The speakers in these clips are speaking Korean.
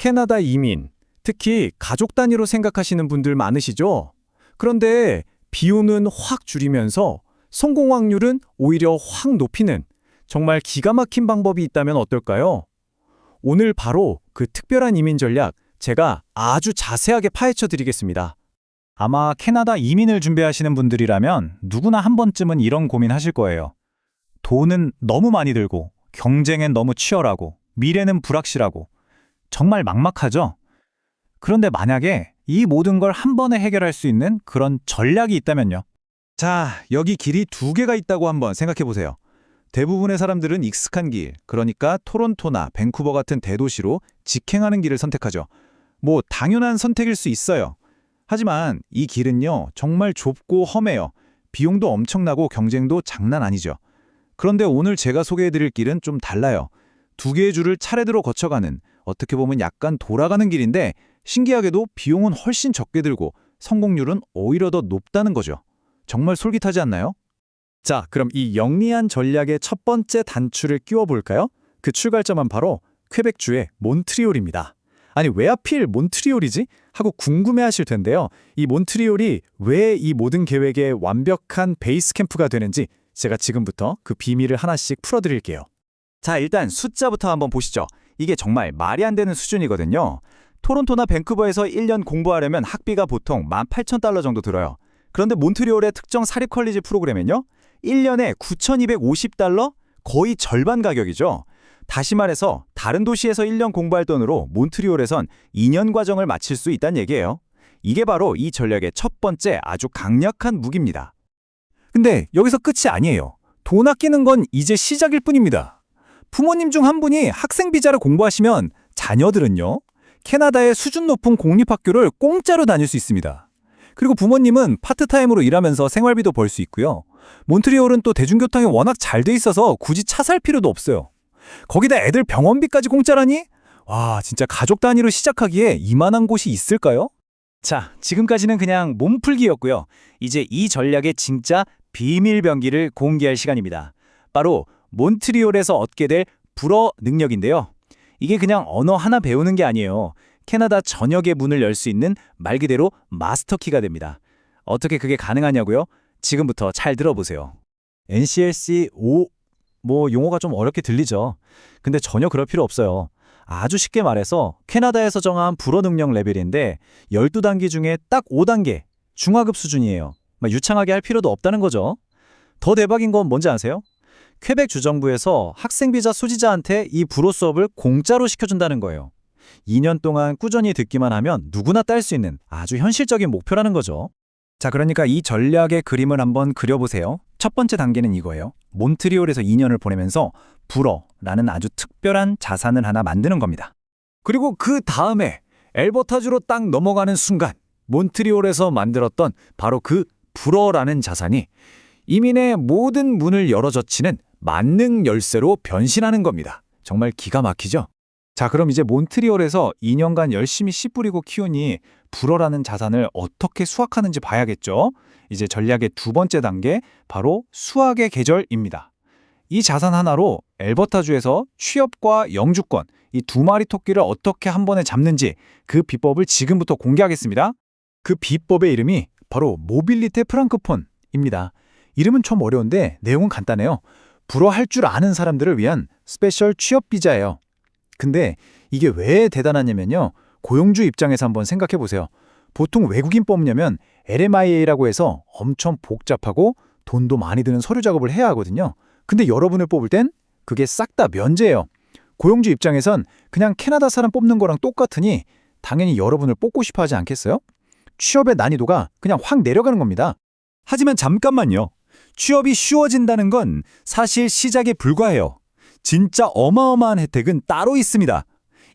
캐나다 이민, 특히 가족 단위로 생각하시는 분들 많으시죠? 그런데 비용은 확 줄이면서 성공 확률은 오히려 확 높이는 정말 기가 막힌 방법이 있다면 어떨까요? 오늘 바로 그 특별한 이민 전략 제가 아주 자세하게 파헤쳐 드리겠습니다. 아마 캐나다 이민을 준비하시는 분들이라면 누구나 한 번쯤은 이런 고민하실 거예요. 돈은 너무 많이 들고, 경쟁엔 너무 치열하고, 미래는 불확실하고, 정말 막막하죠? 그런데 만약에 이 모든 걸 한 번에 해결할 수 있는 그런 전략이 있다면요. 자, 여기 길이 두 개가 있다고 한번 생각해 보세요. 대부분의 사람들은 익숙한 길, 그러니까 토론토나 밴쿠버 같은 대도시로 직행하는 길을 선택하죠. 뭐 당연한 선택일 수 있어요. 하지만 이 길은요, 정말 좁고 험해요. 비용도 엄청나고 경쟁도 장난 아니죠. 그런데 오늘 제가 소개해드릴 길은 좀 달라요. 두 개의 줄을 차례대로 거쳐가는, 어떻게 보면 약간 돌아가는 길인데 신기하게도 비용은 훨씬 적게 들고 성공률은 오히려 더 높다는 거죠. 정말 솔깃하지 않나요? 자, 그럼 이 영리한 전략의 첫 번째 단추를 끼워볼까요? 그 출발점은 바로 퀘벡주의 몬트리올입니다. 아니, 왜 하필 몬트리올이지? 하고 궁금해하실 텐데요. 이 몬트리올이 왜 이 모든 계획의 완벽한 베이스 캠프가 되는지 제가 지금부터 그 비밀을 하나씩 풀어드릴게요. 자, 일단 숫자부터 한번 보시죠. 이게 정말 말이 안 되는 수준이거든요. 토론토나 밴쿠버에서 1년 공부하려면 학비가 보통 18,000달러 정도 들어요. 그런데 몬트리올의 특정 사립 컬리지 프로그램은요, 1년에 9,250달러? 거의 절반 가격이죠. 다시 말해서 다른 도시에서 1년 공부할 돈으로 몬트리올에선 2년 과정을 마칠 수 있다는 얘기예요. 이게 바로 이 전략의 첫 번째 아주 강력한 무기입니다. 근데 여기서 끝이 아니에요. 돈 아끼는 건 이제 시작일 뿐입니다. 부모님 중 한 분이 학생 비자를 공부하시면 자녀들은요, 캐나다의 수준 높은 공립학교를 공짜로 다닐 수 있습니다. 그리고 부모님은 파트타임으로 일하면서 생활비도 벌 수 있고요. 몬트리올은 또 대중교통이 워낙 잘 돼 있어서 굳이 차 살 필요도 없어요. 거기다 애들 병원비까지 공짜라니? 와, 진짜 가족 단위로 시작하기에 이만한 곳이 있을까요? 자, 지금까지는 그냥 몸풀기였고요. 이제 이 전략의 진짜 비밀병기를 공개할 시간입니다. 바로 몬트리올에서 얻게 될 불어 능력인데요. 이게 그냥 언어 하나 배우는 게 아니에요. 캐나다 전역의 문을 열 수 있는 말 그대로 마스터키가 됩니다. 어떻게 그게 가능하냐고요? 지금부터 잘 들어보세요. NCLC 5, 용어가 좀 어렵게 들리죠. 근데 전혀 그럴 필요 없어요. 아주 쉽게 말해서 캐나다에서 정한 불어 능력 레벨인데 12단계 중에 딱 5단계, 중하급 수준이에요. 유창하게 할 필요도 없다는 거죠. 더 대박인 건 뭔지 아세요? 퀘벡 주정부에서 학생 비자 소지자한테 이 불어 수업을 공짜로 시켜준다는 거예요. 2년 동안 꾸준히 듣기만 하면 누구나 딸 수 있는 아주 현실적인 목표라는 거죠. 자, 그러니까 이 전략의 그림을 한번 그려보세요. 첫 번째 단계는 이거예요. 몬트리올에서 2년을 보내면서 불어라는 아주 특별한 자산을 하나 만드는 겁니다. 그리고 그 다음에 엘버타주로 딱 넘어가는 순간 몬트리올에서 만들었던 바로 그 불어라는 자산이 이민의 모든 문을 열어젖히는 만능 열쇠로 변신하는 겁니다. 정말 기가 막히죠? 자, 그럼 이제 몬트리올에서 2년간 열심히 씨 뿌리고 키우니 불어라는 자산을 어떻게 수확하는지 봐야겠죠? 이제 전략의 두 번째 단계, 바로 수확의 계절입니다. 이 자산 하나로 엘버타주에서 취업과 영주권, 이 두 마리 토끼를 어떻게 한 번에 잡는지 그 비법을 지금부터 공개하겠습니다. 그 비법의 이름이 바로 모빌리테 프랑크폰입니다. 이름은 좀 어려운데 내용은 간단해요. 불어 할 줄 아는 사람들을 위한 스페셜 취업 비자예요. 근데 이게 왜 대단하냐면요. 고용주 입장에서 한번 생각해 보세요. 보통 외국인 뽑냐면 LMIA라고 해서 엄청 복잡하고 돈도 많이 드는 서류 작업을 해야 하거든요. 근데 여러분을 뽑을 땐 그게 싹 다 면제예요. 고용주 입장에선 그냥 캐나다 사람 뽑는 거랑 똑같으니 당연히 여러분을 뽑고 싶어 하지 않겠어요? 취업의 난이도가 그냥 확 내려가는 겁니다. 하지만 잠깐만요. 취업이 쉬워진다는 건 사실 시작에 불과해요. 진짜 어마어마한 혜택은 따로 있습니다.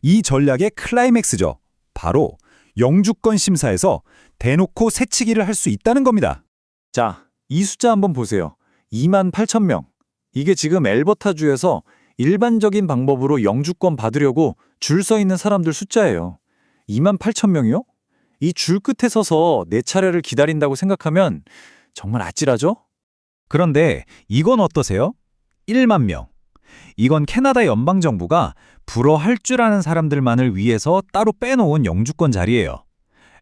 이 전략의 클라이맥스죠. 바로 영주권 심사에서 대놓고 새치기를 할 수 있다는 겁니다. 자, 이 숫자 한번 보세요. 28,000명. 이게 지금 엘버타주에서 일반적인 방법으로 영주권 받으려고 줄 서 있는 사람들 숫자예요. 28,000명이요? 이 줄 끝에 서서 내 차례를 기다린다고 생각하면 정말 아찔하죠? 그런데 이건 어떠세요? 1만 명. 이건 캐나다 연방정부가 불어 할 줄 아는 사람들만을 위해서 따로 빼놓은 영주권 자리예요.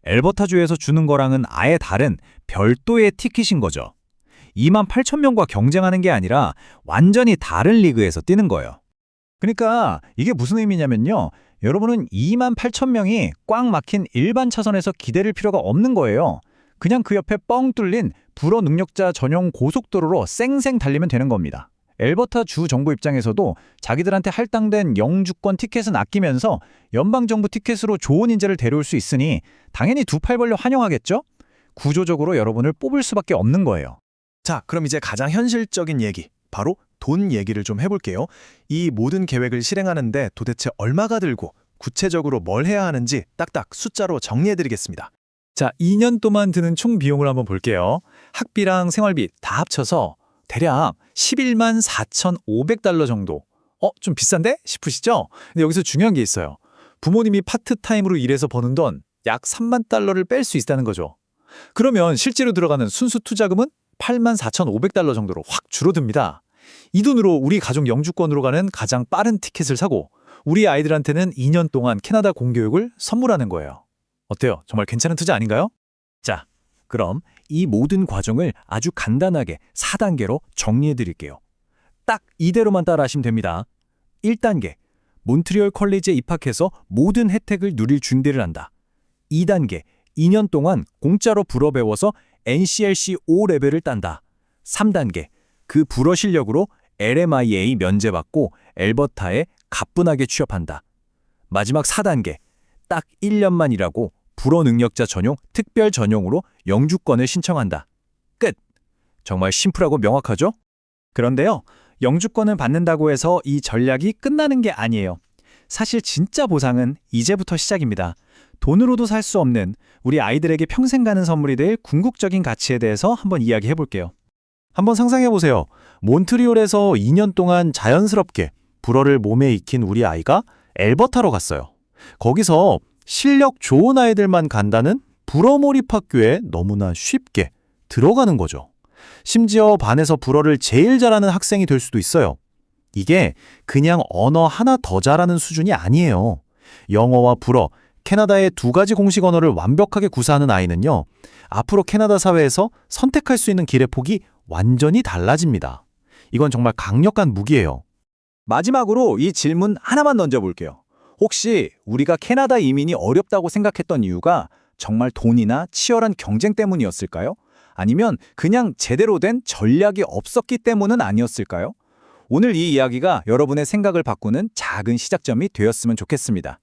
엘버타주에서 주는 거랑은 아예 다른 별도의 티켓인 거죠. 28,000명과 경쟁하는 게 아니라 완전히 다른 리그에서 뛰는 거예요. 그러니까 이게 무슨 의미냐면요. 여러분은 28,000명이 꽉 막힌 일반 차선에서 기다릴 필요가 없는 거예요. 그냥 그 옆에 뻥 뚫린 불어 능력자 전용 고속도로로 쌩쌩 달리면 되는 겁니다. 엘버타 주 정부 입장에서도 자기들한테 할당된 영주권 티켓은 아끼면서 연방정부 티켓으로 좋은 인재를 데려올 수 있으니 당연히 두 팔 벌려 환영하겠죠? 구조적으로 여러분을 뽑을 수밖에 없는 거예요. 자, 그럼 이제 가장 현실적인 얘기, 바로 돈 얘기를 좀 해볼게요. 이 모든 계획을 실행하는데 도대체 얼마가 들고 구체적으로 뭘 해야 하는지 딱딱 숫자로 정리해드리겠습니다. 자, 2년 동안 드는 총 비용을 한번 볼게요. 학비랑 생활비 다 합쳐서 대략 11만 4,500달러 정도. 좀 비싼데? 싶으시죠? 근데 여기서 중요한 게 있어요. 부모님이 파트타임으로 일해서 버는 돈 약 3만 달러를 뺄 수 있다는 거죠. 그러면 실제로 들어가는 순수 투자금은 8만 4,500달러 정도로 확 줄어듭니다. 이 돈으로 우리 가족 영주권으로 가는 가장 빠른 티켓을 사고 우리 아이들한테는 2년 동안 캐나다 공교육을 선물하는 거예요. 어때요? 정말 괜찮은 투자 아닌가요? 자, 그럼 이 모든 과정을 아주 간단하게 4단계로 정리해 드릴게요. 딱 이대로만 따라하시면 됩니다. 1단계, 몬트리올 컬리지에 입학해서 모든 혜택을 누릴 준비를 한다. 2단계, 2년 동안 공짜로 불어 배워서 NCLC 5레벨을 딴다. 3단계, 그 불어 실력으로 LMIA 면제받고 엘버타에 가뿐하게 취업한다. 마지막 4단계, 딱 1년만 일하고 불어 능력자 전용 특별 전용으로 영주권을 신청한다. 끝! 정말 심플하고 명확하죠? 그런데요, 영주권을 받는다고 해서 이 전략이 끝나는 게 아니에요. 사실 진짜 보상은 이제부터 시작입니다. 돈으로도 살 수 없는 우리 아이들에게 평생 가는 선물이 될 궁극적인 가치에 대해서 한번 이야기해 볼게요. 한번 상상해 보세요. 몬트리올에서 2년 동안 자연스럽게 불어를 몸에 익힌 우리 아이가 엘버타로 갔어요. 거기서 실력 좋은 아이들만 간다는 불어 몰입학교에 너무나 쉽게 들어가는 거죠. 심지어 반에서 불어를 제일 잘하는 학생이 될 수도 있어요. 이게 그냥 언어 하나 더 잘하는 수준이 아니에요. 영어와 불어, 캐나다의 두 가지 공식 언어를 완벽하게 구사하는 아이는요, 앞으로 캐나다 사회에서 선택할 수 있는 길의 폭이 완전히 달라집니다. 이건 정말 강력한 무기예요. 마지막으로 이 질문 하나만 던져볼게요. 혹시 우리가 캐나다 이민이 어렵다고 생각했던 이유가 정말 돈이나 치열한 경쟁 때문이었을까요? 아니면 그냥 제대로 된 전략이 없었기 때문은 아니었을까요? 오늘 이 이야기가 여러분의 생각을 바꾸는 작은 시작점이 되었으면 좋겠습니다.